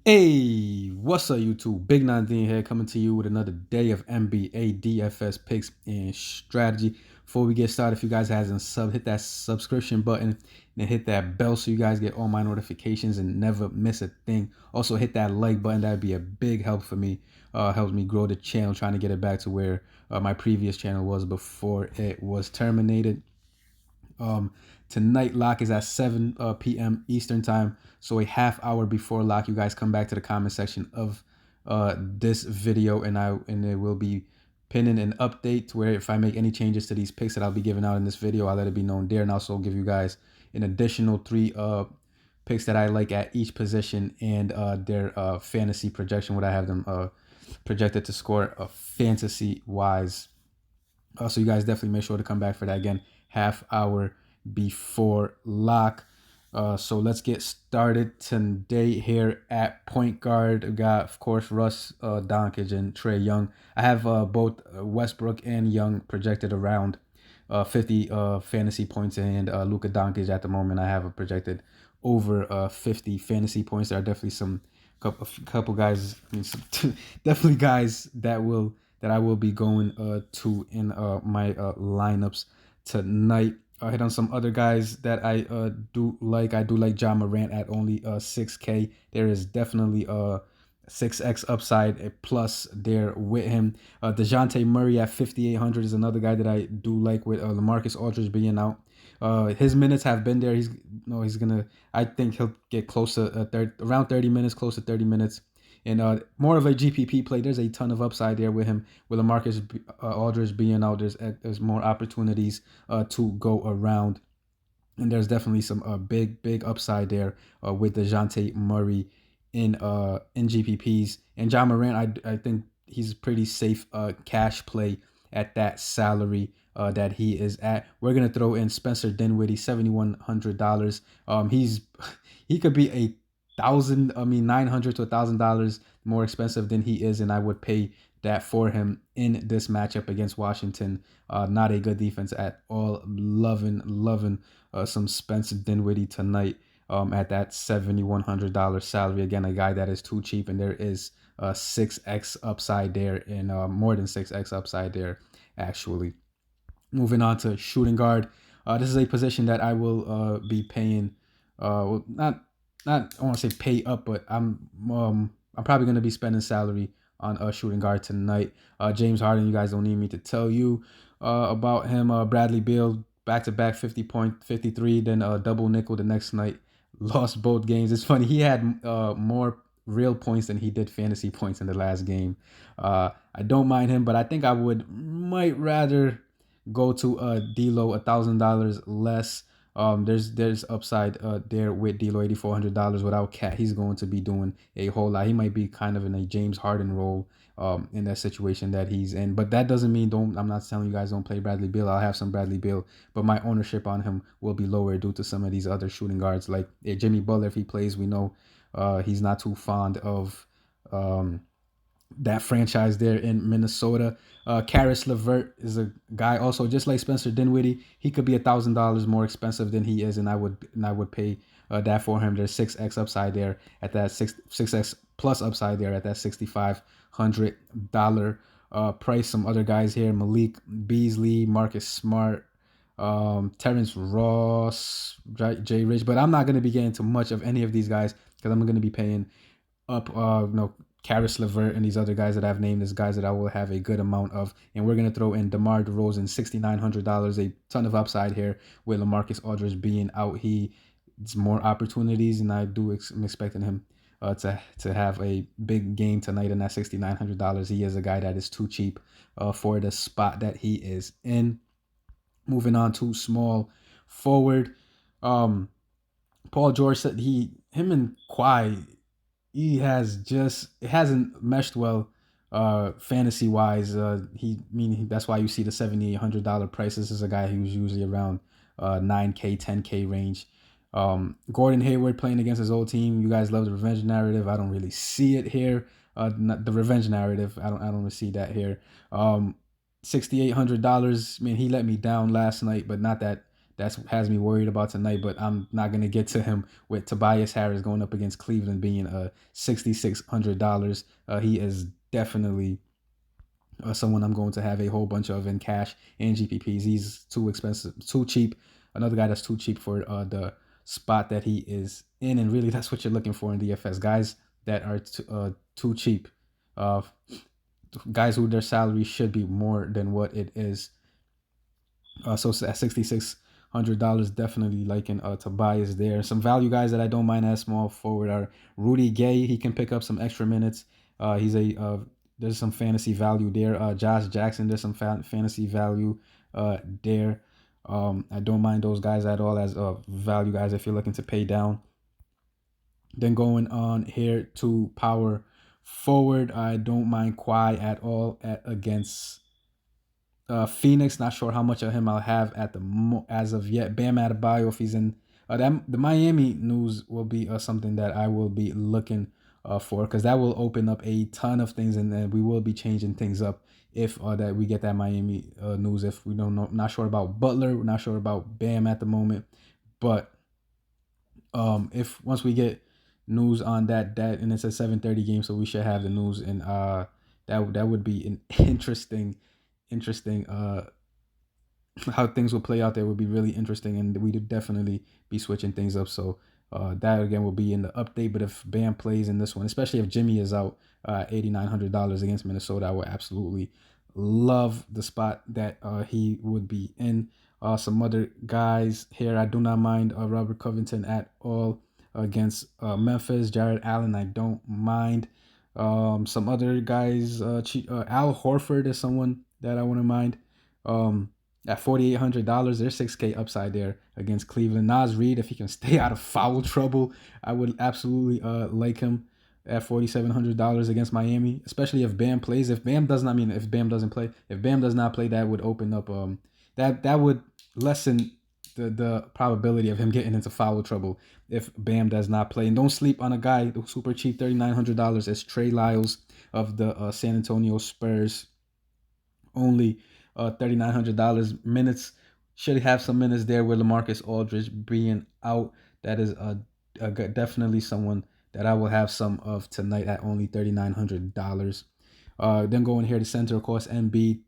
Hey, what's up, YouTube? Big 19 here, coming to you with another day of NBA DFS picks and strategy. Before we get started, if you guys hasn't hit that subscription button and hit that bell so you guys get all my notifications and never miss a thing. Also, hit that like button. That'd be a big help for me. Helps me grow the channel, trying to get it back to where my previous channel was before it was terminated. Um, Tonight lock is at 7 p.m. Eastern time. So a half hour before lock, you guys come back to the comment section of this video, and it will be pinning an update where if I make any changes to these picks that I'll be giving out in this video, I'll let it be known there, and also give you guys an additional three picks that I like at each position and their fantasy projection, what I have them projected to score fantasy wise. So you guys definitely make sure to come back for that again, half hour before lock. So let's get started today here at point guard. We got, of course, Russ, Doncic, and Trae Young. I have both Westbrook and Young projected around 50 fantasy points, and Luka Doncic at the moment I have a projected over 50 fantasy points. There are definitely some couple guys, I mean, definitely guys that I will be going to in my lineups tonight. I'll hit on some other guys that I do like. I do like Ja Morant at only 6K. There is definitely 6x upside plus there with him. DeJounte Murray at 5,800 is another guy that I do like, with LaMarcus Aldridge being out. His minutes have been there. He's gonna. I think he'll get close to around 30 minutes, close to 30 minutes. And more of a GPP play. There's a ton of upside there with him. With LaMarcus Aldridge being out, there's more opportunities to go around. And there's definitely some big upside there with DeJounte Murray in GPPs. And Ja Morant, I think he's a pretty safe cash play at that salary that he is at. We're gonna throw in Spencer Dinwiddie, $7,100. He could be a $900 to $1,000 more expensive than he is, and I would pay that for him in this matchup against Washington. Not a good defense at all. Loving some Spencer Dinwiddie tonight at that $7,100 salary. Again, a guy that is too cheap, and there is 6x upside there, and more than 6x upside there, actually. Moving on to shooting guard. This is a position that I will be paying. Not I want to say pay up, but I'm probably gonna be spending salary on a shooting guard tonight. James Harden, you guys don't need me to tell you about him. Bradley Beal, back to back 50.53, then double nickel the next night. Lost both games. It's funny, he had more real points than he did fantasy points in the last game. I don't mind him, but I think I might rather go to D'Lo, $1,000 less. There's upside there with D'Lo, $8,400 without Cat. He's going to be doing a whole lot. He might be kind of in a James Harden role in that situation that he's in. But that doesn't mean I'm not telling you guys don't play Bradley Beal. I'll have some Bradley Beal, but my ownership on him will be lower due to some of these other shooting guards. Like Jimmy Butler, if he plays, we know he's not too fond of that franchise there in Minnesota. Karis LeVert is a guy also, just like Spencer Dinwiddie. He could be $1,000 more expensive than he is, and I would pay that for him. There's 6x upside there at that 6x plus upside there at that $6,500 price. Some other guys here: Malik Beasley, Marcus Smart, Terrence Ross, Jay Rich. But I'm not gonna be getting into much of any of these guys because I'm gonna be paying up Karis LeVert and these other guys that I've named as guys that I will have a good amount of. And we're going to throw in DeMar DeRozan, $6,900, a ton of upside here with LaMarcus Aldridge being out. It's more opportunities, and I'm expecting him to have a big game tonight in that $6,900. He is a guy that is too cheap for the spot that he is in. Moving on to small forward. Paul George said him and Kawhi, it hasn't meshed well fantasy wise. That's why you see the $7,800 price. This is a guy who's usually around 9K, 10K range. Gordon Hayward playing against his old team. You guys love the revenge narrative. I don't really see it here. Not the revenge narrative. I don't really see that here. $6,800. Man, he let me down last night, but not That's has me worried about tonight. But I'm not gonna get to him with Tobias Harris going up against Cleveland being $6,600. He is definitely someone I'm going to have a whole bunch of in cash and GPPs. He's too expensive, too cheap. Another guy that's too cheap for the spot that he is in, and really that's what you're looking for in DFS. Guys that are too cheap, uh, guys who their salary should be more than what it is. So at $6,600, definitely liking Tobias there. Some value guys that I don't mind as small forward are Rudy Gay. He can pick up some extra minutes. He's a there's some fantasy value there. Josh Jackson, there's some fantasy value there. I don't mind those guys at all as value guys if you're looking to pay down. Then going on here to power forward, I don't mind Kawhi at all against Phoenix. Not sure how much of him I'll have at as of yet. Bam Adebayo, if he's in the Miami news, will be something that I will be looking for, because that will open up a ton of things, and then we will be changing things up if that we get that Miami news. If we don't know, not sure about Butler, we're not sure about Bam at the moment, but if once we get news on that, and it's a 7:30 game, so we should have the news, and that would be an interesting how things will play out there would be really interesting, and we'd definitely be switching things up. So that again will be in the update. But if Bam plays in this one, especially if Jimmy is out, $8,900 against Minnesota, I would absolutely love the spot that he would be in. Some other guys here, I do not mind Robert Covington at all against Memphis. Jared Allen, I don't mind. Some other guys, Al Horford is someone that I wouldn't mind. At $4,800, there's $6K upside there against Cleveland. Naz Reid, if he can stay out of foul trouble, I would absolutely like him at $4,700 against Miami, especially if Bam plays. If Bam does not, I mean, if Bam doesn't play, if Bam does not play, that would open up that would lessen the probability of him getting into foul trouble if Bam does not play. And don't sleep on a guy who's super cheap, $3,900. It's Trey Lyles of the San Antonio Spurs. Only $3,900 minutes. Should have some minutes there with LaMarcus Aldridge being out. That is definitely someone that I will have some of tonight at only $3,900. Then going here to center, of course, Embiid.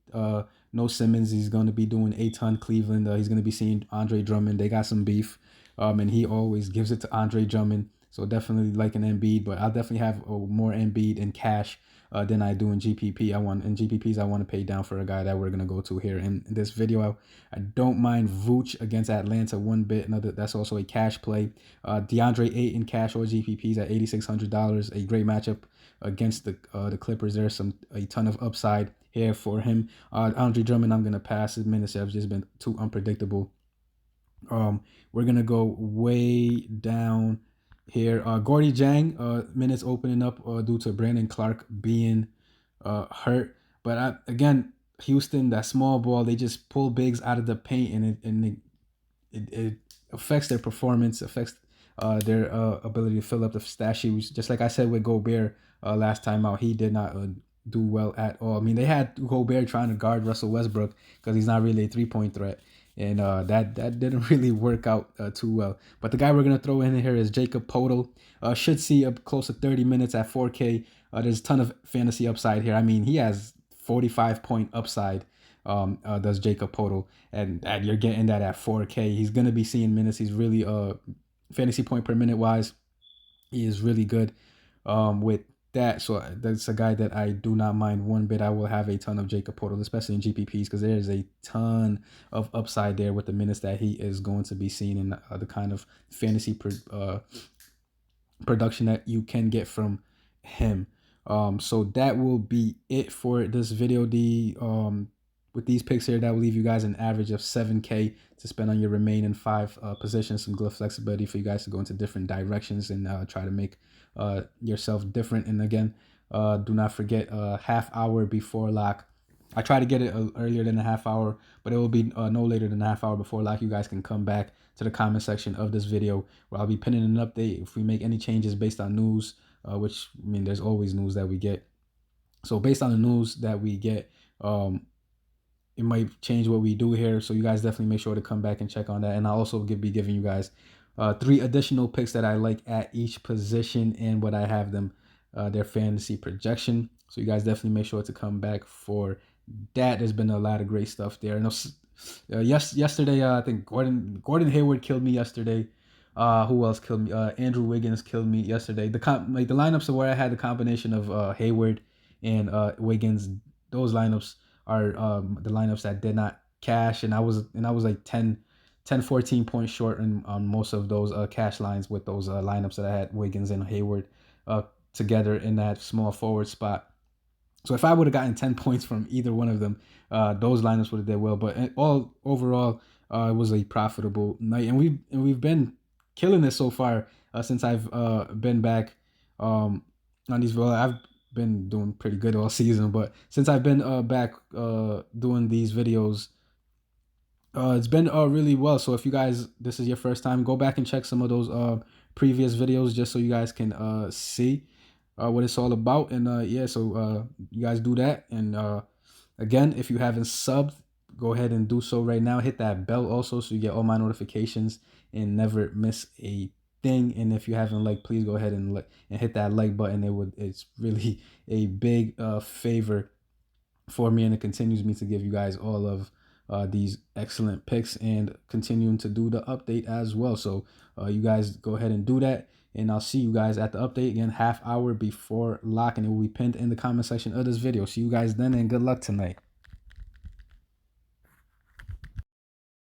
No Simmons. He's going to be doing a ton Cleveland. He's going to be seeing Andre Drummond. They got some beef, and he always gives it to Andre Drummond. So definitely like an Embiid, but I'll definitely have more Embiid in cash than I do in GPP. In GPPs, I want to pay down for a guy that we're gonna go to here in this video. I don't mind Vooch against Atlanta one bit. Another that's also a cash play. DeAndre Ayton cash or GPPs at $8,600. A great matchup against the Clippers. There's a ton of upside here for him. Andre Drummond, I'm gonna pass. His minutes have just been too unpredictable. We're gonna go way down here. Gordy Jang, minutes opening up due to Brandon Clark being hurt. But again, Houston, that small ball, they just pull bigs out of the paint, and it affects their performance, affects their ability to fill up the stat sheet. Just like I said with Gobert last time out, he did not do well at all. I mean, they had Gobert trying to guard Russell Westbrook because he's not really a three-point threat. And that didn't really work out too well. But the guy we're going to throw in here is Jacob Poeltl. Should see up close to 30 minutes at 4K. There's a ton of fantasy upside here. I mean, he has 45-point upside, does Jacob Poeltl. And you're getting that at 4K. He's going to be seeing minutes. He's really, fantasy point per minute wise, he is really good with that. So that's a guy that I do not mind one bit. I will have a ton of Jacob Poeltl, especially in GPPs, because there is a ton of upside there with the minutes that he is going to be seeing, and the kind of fantasy production that you can get from him. So that will be it for this video. With these picks here, that will leave you guys an average of 7K to spend on your remaining 5 positions. Some good flexibility for you guys to go into different directions and try to make yourself different. And again, do not forget half hour before lock. I try to get it earlier than a half hour, but it will be no later than a half hour before lock. You guys can come back to the comment section of this video where I'll be pinning an update if we make any changes based on news, which, I mean, there's always news that we get. So based on the news that we get, it might change what we do here. So you guys definitely make sure to come back and check on that. And I'll also be giving you guys 3 additional picks that I like at each position and what I have them their fantasy projection. So you guys definitely make sure to come back for that. There's been a lot of great stuff there. No, yesterday I think Gordon Hayward killed me yesterday. Who else killed me? Andrew Wiggins killed me yesterday. The lineups where I had the combination of Hayward and Wiggins. Those lineups are the lineups that did not cash, and I was like 14 points short on most of those cash lines with those lineups that I had Wiggins and Hayward together in that small forward spot. So if I would have gotten 10 points from either one of them, those lineups would have did well. But all overall, it was a profitable night, and we've been killing this so far since I've been back on these. Well, I've been doing pretty good all season, but since I've been back doing these videos, it's been really well. So if you guys, this is your first time, go back and check some of those previous videos just so you guys can see what it's all about. And yeah, so you guys do that. And again, if you haven't subbed, go ahead and do so right now. Hit that bell also so you get all my notifications and never miss a thing. And if you haven't liked, please go ahead and hit that like button. It's really a big favor for me, and it continues me to give you guys all of these excellent picks and continuing to do the update as well. So you guys go ahead and do that, and I'll see you guys at the update again, half hour before lock, and it will be pinned in the comment section of this video. See you guys then, and good luck tonight.